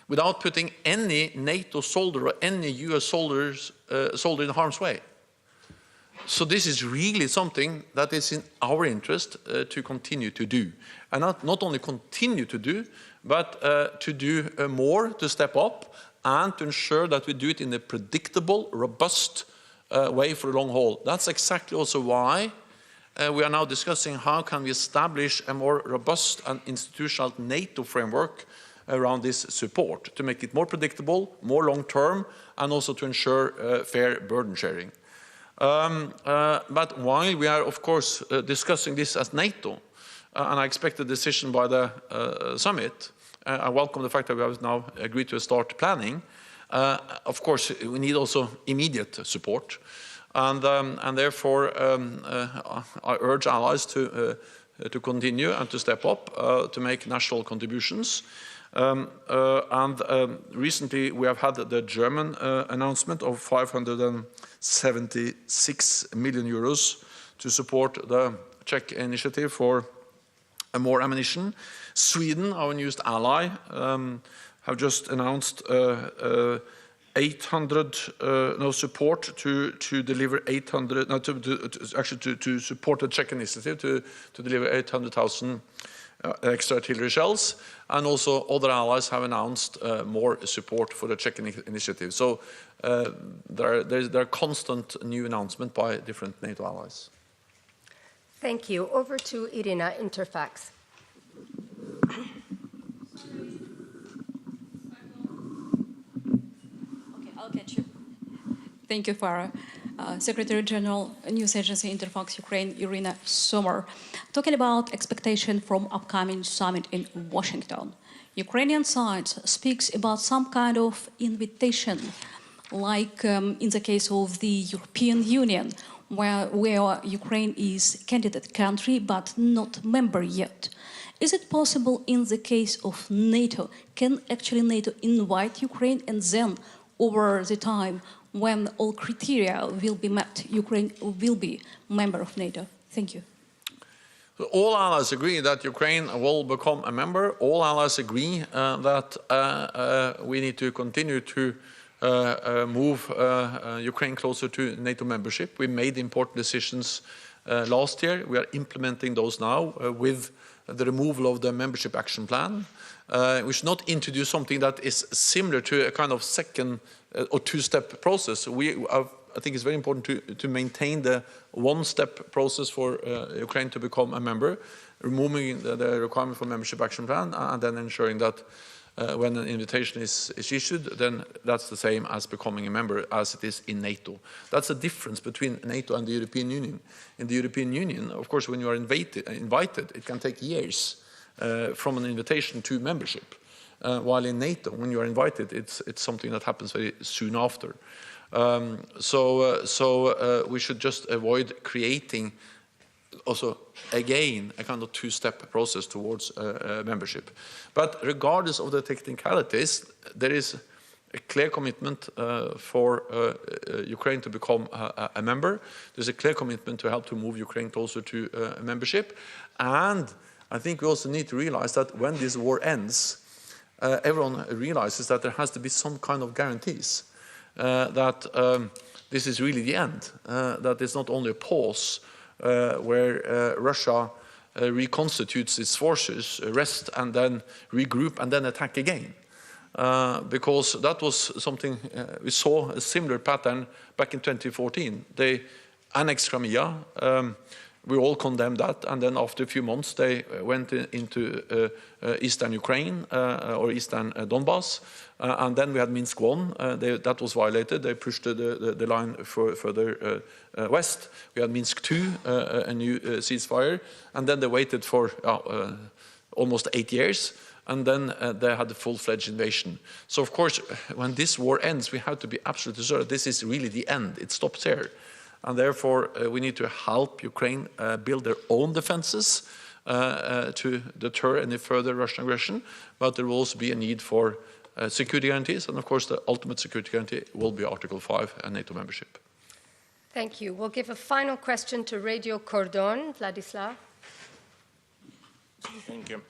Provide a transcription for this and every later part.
without putting any NATO soldier or any US soldier in harm's way. So this is really something that is in our interest to continue to do. And not only continue to do, but to do more, to step up, and to ensure that we do it in a predictable, robust way for the long haul. That's exactly also why we are now discussing how can we establish a more robust and institutional NATO framework around this support, to make it more predictable, more long-term, and also to ensure fair burden sharing. But while we are, of course, discussing this as NATO, and I expect a decision by the summit, I welcome the fact that we have now agreed to start planning. Of course, we need also immediate support, and therefore I urge allies to continue and to step up to make national contributions. Recently we have had the German announcement of 576 million euros to support the Czech initiative for more ammunition. Sweden, our newest ally, have just announced 800 support to deliver 800 to support the Czech initiative to deliver 800,000 extra artillery shells, and also other allies have announced more support for the Czech initiative. So there are constant new announcements by different NATO allies. Thank you. Over to Irina, Interfax. Okay, I'll catch you. Thank you, Farah. Secretary General, News Agency Interfax Ukraine, Irina Sommer. Talking about expectation from upcoming summit in Washington, Ukrainian side speaks about some kind of invitation, like in the case of the European Union, where Ukraine is candidate country but not member yet. Is it possible in the case of NATO? Can actually NATO invite Ukraine, and then over the time when all criteria will be met, Ukraine will be member of NATO? Thank you. So all allies agree that Ukraine will become a member. All allies agree that we need to continue to move Ukraine closer to NATO membership. We made important decisions last year. We are implementing those now with the removal of the membership action plan. We should not introduce something that is similar to a kind of second or two-step process. I think it's very important to maintain the one-step process for Ukraine to become a member, removing the requirement for membership action plan, and then ensuring that when an invitation is issued, then that's the same as becoming a member as it is in NATO. That's the difference between NATO and the European Union. In the European Union, of course, when you are invited, it can take years from an invitation to membership. While in NATO, when you are invited, it's something that happens very soon after. So we should just avoid creating also, again, a kind of two-step process towards membership. But regardless of the technicalities, there is a clear commitment for Ukraine to become a member. There's a clear commitment to help to move Ukraine closer to membership. And I think we also need to realize that when this war ends, everyone realizes that there has to be some kind of guarantees that this is really the end, that it's not only a pause where Russia reconstitutes its forces, rest and then regroup and then attack again. Because that was something, we saw a similar pattern back in 2014. They annexed Crimea, we all condemned that, and then after a few months they went into eastern Ukraine or eastern Donbass, and then we had Minsk I, that was violated, they pushed the line further west. We had Minsk II, a new ceasefire, and then they waited for almost 8 years, and then they had the full-fledged invasion. So of course, when this war ends, we have to be absolutely sure this is really the end, it stops here. And therefore, we need to help Ukraine build their own defenses to deter any further Russian aggression. But there will also be a need for security guarantees. And of course, the ultimate security guarantee will be Article 5 and NATO membership. Thank you. We'll give a final question to Radio Cordon. Vladislav. Thank you.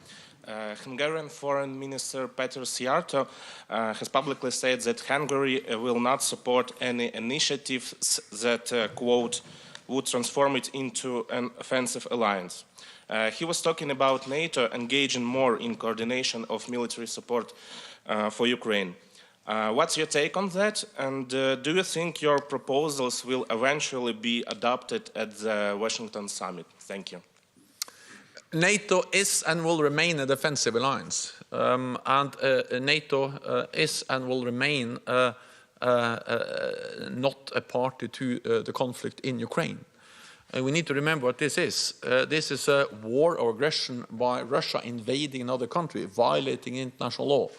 Hungarian Foreign Minister Peter Szijjártó has publicly said that Hungary will not support any initiatives that, quote, would transform it into an offensive alliance. He was talking about NATO engaging more in coordination of military support for Ukraine. What's your take on that? And do you think your proposals will eventually be adopted at the Washington summit? Thank you. NATO is and will remain a defensive alliance, and NATO is and will remain not a party to the conflict in Ukraine. We need to remember what this is. This is a war or aggression by Russia invading another country, violating international law.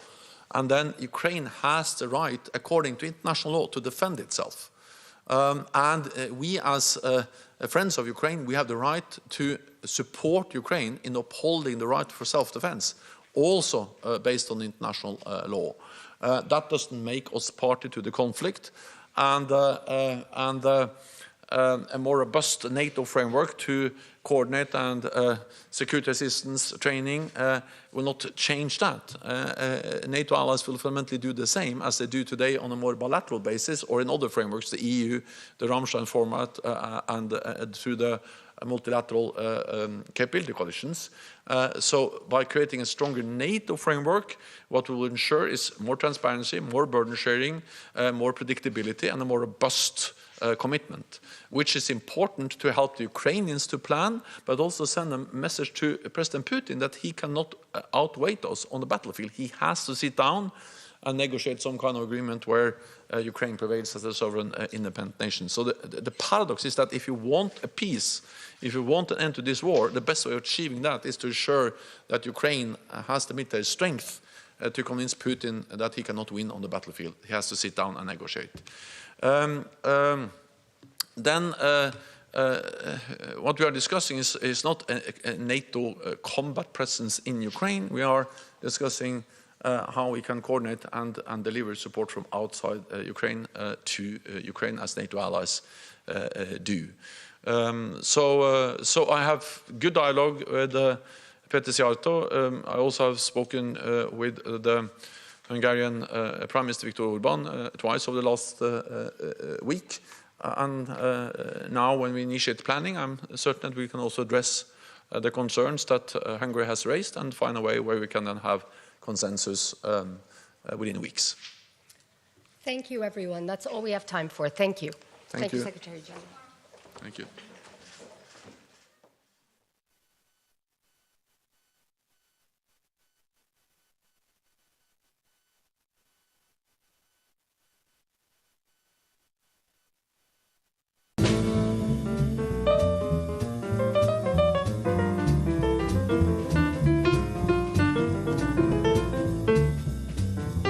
And then Ukraine has the right, according to international law, to defend itself. We as friends of Ukraine, we have the right to support Ukraine in upholding the right for self-defense, also based on international law. That doesn't make us party to the conflict, and a more robust NATO framework to coordinate and security assistance training will not change that. NATO allies will fundamentally do the same as they do today on a more bilateral basis or in other frameworks, the EU, the Ramstein format, and through the multilateral capability coalitions. So by creating a stronger NATO framework, what we will ensure is more transparency, more burden sharing, more predictability, and a more robust commitment, which is important to help the Ukrainians to plan, but also send a message to President Putin that he cannot outweigh us on the battlefield. He has to sit down and negotiate some kind of agreement where Ukraine prevails as a sovereign independent nation. So the paradox is that if you want a peace, if you want an end to this war, the best way of achieving that is to ensure that Ukraine has the military strength to convince Putin that he cannot win on the battlefield. He has to sit down and negotiate. What we are discussing is not a NATO combat presence in Ukraine. We are discussing how we can coordinate and deliver support from outside Ukraine to Ukraine as NATO allies do. So I have good dialogue with Peter Szijjártó. I also have spoken with the Hungarian Prime Minister Viktor Orbán twice over the last week. And now when we initiate planning, I'm certain that we can also address the concerns that Hungary has raised and find a way where we can then have consensus within weeks. Thank you, everyone. That's all we have time for. Thank you. Thank you. Secretary General. Thank you.